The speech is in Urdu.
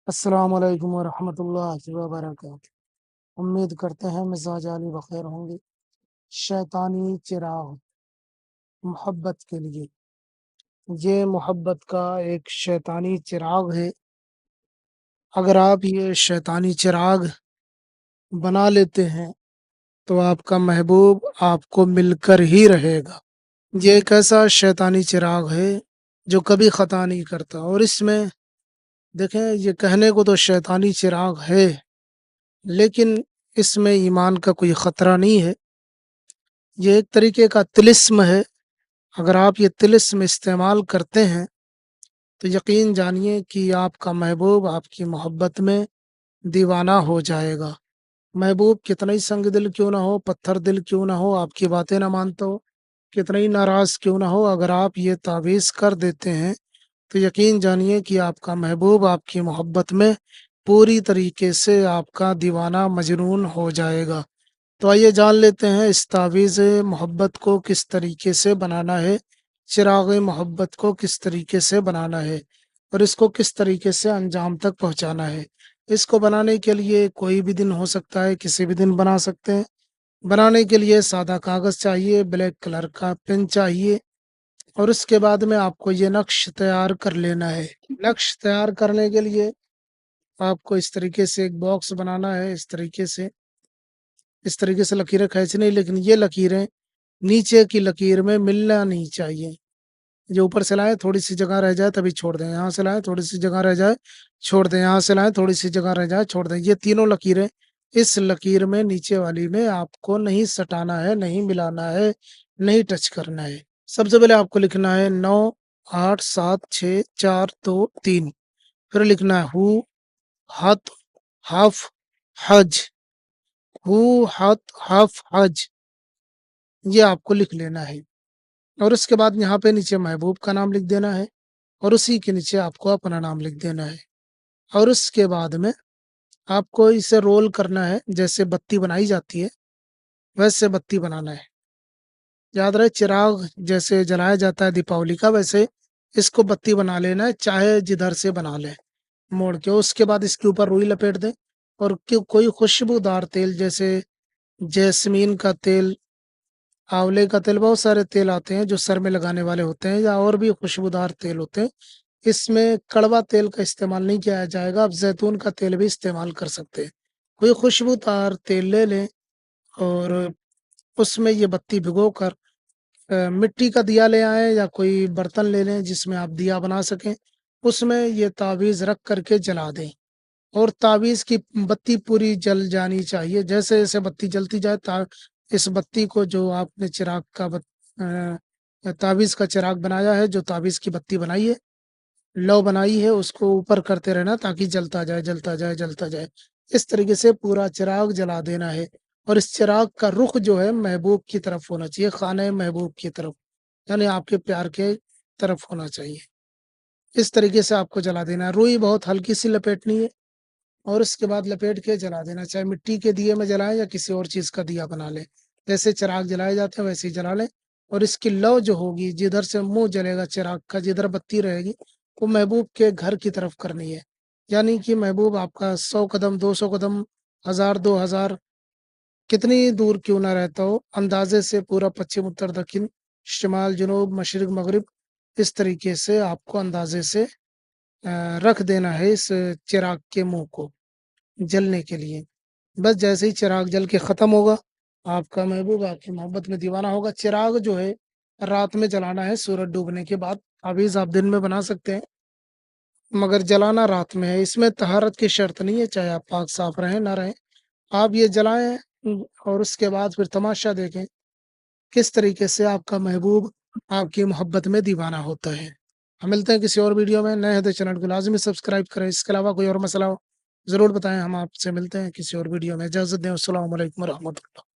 السلام علیکم ورحمۃ اللہ وبرکاتہ۔ امید کرتے ہیں مزاج علی بخیر ہوں گے۔ شیطانی چراغ محبت کے لیے، یہ محبت کا ایک شیطانی چراغ ہے۔ اگر آپ یہ شیطانی چراغ بنا لیتے ہیں تو آپ کا محبوب آپ کو مل کر ہی رہے گا۔ یہ ایک ایسا شیطانی چراغ ہے جو کبھی خطا نہیں کرتا، اور اس میں دیکھیں، یہ کہنے کو تو شیطانی چراغ ہے، لیکن اس میں ایمان کا کوئی خطرہ نہیں ہے۔ یہ ایک طریقے کا طلسم ہے۔ اگر آپ یہ طلسم استعمال کرتے ہیں تو یقین جانیے کہ آپ کا محبوب آپ کی محبت میں دیوانہ ہو جائے گا۔ محبوب کتنا ہی سنگ دل کیوں نہ ہو، پتھر دل کیوں نہ ہو، آپ کی باتیں نہ مانتا ہو، کتنا ہی ناراض کیوں نہ ہو، اگر آپ یہ تعویذ کر دیتے ہیں تو یقین جانیے کہ آپ کا محبوب آپ کی محبت میں پوری طریقے سے آپ کا دیوانہ مجنون ہو جائے گا۔ تو آئیے جان لیتے ہیں اس تعویذ محبت کو کس طریقے سے بنانا ہے، چراغ محبت کو کس طریقے سے بنانا ہے، اور اس کو کس طریقے سے انجام تک پہنچانا ہے۔ اس کو بنانے کے لیے کوئی بھی دن ہو سکتا ہے، کسی بھی دن بنا سکتے ہیں۔ بنانے کے لیے سادہ کاغذ چاہیے، بلیک کلر کا پین چاہیے، اور اس کے بعد میں آپ کو یہ نقش تیار کر لینا ہے۔ نقش تیار کرنے کے لیے آپ کو اس طریقے سے ایک باکس بنانا ہے۔ اس طریقے سے لکیریں کھینچنی، لیکن یہ لکیریں نیچے کی لکیر میں ملنا نہیں چاہیے۔ جو اوپر سے لائیں تھوڑی سی جگہ رہ جائے تبھی چھوڑ دیں، یہاں سے لائیں تھوڑی سی جگہ رہ جائے چھوڑ دیں، یہاں سے لائیں تھوڑی سی جگہ رہ جائے چھوڑ دیں۔ یہ تینوں لکیریں اس لکیر میں نیچے والی میں آپ کو نہیں سٹانا ہے، نہیں ملانا ہے، نہیں ٹچ کرنا ہے۔ سب سے پہلے آپ کو لکھنا ہے 9 8 7 6 4 2 3، پھر لکھنا ہے ہو ہت حف حج، ہو ہت حف حج، یہ آپ کو لکھ لینا ہے۔ اور اس کے بعد یہاں پہ نیچے محبوب کا نام لکھ دینا ہے، اور اسی کے نیچے آپ کو اپنا نام لکھ دینا ہے۔ اور اس کے بعد میں آپ کو اسے رول کرنا ہے، جیسے بتی بنائی جاتی ہے ویسے بتی بنانا ہے۔ یاد رہے، چراغ جیسے جلایا جاتا ہے دیپاولی کا، ویسے اس کو بتی بنا لینا ہے، چاہے جدھر سے بنا لیں موڑ کے۔ اس کے بعد اس کے اوپر روئی لپیٹ دیں، اور کوئی خوشبودار تیل جیسے جیسمین کا تیل، آولے کا تیل، بہت سارے تیل آتے ہیں جو سر میں لگانے والے ہوتے ہیں، یا اور بھی خوشبودار تیل ہوتے ہیں۔ اس میں کڑوا تیل کا استعمال نہیں کیا جائے گا، آپ زیتون کا تیل بھی استعمال کر سکتے ہیں۔ کوئی خوشبودار تیل لے لیں، اور اس میں یہ بتی بھگو کر مٹی کا دیا لے آئیں، یا کوئی برتن لے لیں جس میں آپ دیا بنا سکیں، اس میں یہ تعویذ رکھ کر کے جلا دیں۔ اور تعویذ کی بتی پوری جل جانی چاہیے، جیسے جیسے بتی جلتی جائے اس بتی کو، جو آپ نے چراغ کا تعویذ کا چراغ بنایا ہے، جو تعویذ کی بتی بنائی ہے، لو بنائی ہے، اس کو اوپر کرتے رہنا تاکہ جلتا جائے جلتا جائے جلتا جائے۔ اس طریقے سے پورا چراغ جلا دینا ہے، اور اس چراغ کا رخ جو ہے محبوب کی طرف ہونا چاہیے، خانہ محبوب کی طرف، یعنی آپ کے پیار کے طرف ہونا چاہیے۔ اس طریقے سے آپ کو جلا دینا ہے۔ روئی بہت ہلکی سی لپیٹنی ہے، اور اس کے بعد لپیٹ کے جلا دینا، چاہے مٹی کے دیے میں جلائیں یا کسی اور چیز کا دیا بنا لیں، جیسے چراغ جلائے جاتے ہیں ویسے ہی جلا لیں۔ اور اس کی لو جو ہوگی، جدھر سے منہ جلے گا چراغ کا، جدھر بتی رہے گی، وہ محبوب کے گھر کی طرف کرنی ہے، یعنی کہ محبوب آپ کا 100 قدم 200 قدم 1000 2000 کتنی دور کیوں نہ رہتا ہو، اندازے سے پورا پچھم اتر دکن شمال جنوب مشرق مغرب، اس طریقے سے آپ کو اندازے سے رکھ دینا ہے اس چراغ کے منہ کو جلنے کے لیے۔ بس جیسے ہی چراغ جل کے ختم ہوگا، آپ کا محبوب آپ کی محبت میں دیوانہ ہوگا۔ چراغ جو ہے رات میں جلانا ہے، سورج ڈوبنے کے بعد۔ تعویذ آپ دن میں بنا سکتے ہیں، مگر جلانا رات میں ہے۔ اس میں طہارت کی شرط نہیں ہے، چاہے آپ پاک صاف رہیں نہ رہیں، آپ یہ جلائیں، اور اس کے بعد پھر تماشا دیکھیں کس طریقے سے آپ کا محبوب آپ کی محبت میں دیوانہ ہوتا ہے۔ ہم ملتے ہیں کسی اور ویڈیو میں، نئے ہیں تو چینل کو لازمی سبسکرائب کریں۔ اس کے علاوہ کوئی اور مسئلہ ہو ضرور بتائیں، ہم آپ سے ملتے ہیں کسی اور ویڈیو میں۔ اجازت دیں، السلام علیکم ورحمۃ اللہ۔